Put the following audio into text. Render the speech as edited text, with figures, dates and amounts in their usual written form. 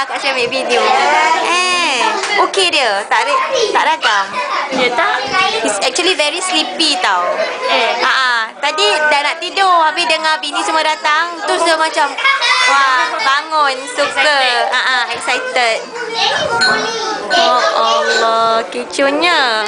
Kak Syah ambil video. Okey dia. Tak ragam. Ya tak? He's actually very sleepy tau. Tadi dah nak tidur, habis dengar bini semua datang, terus dia macam wah, bangun, suka. Excited. Oh Allah, kecohnya.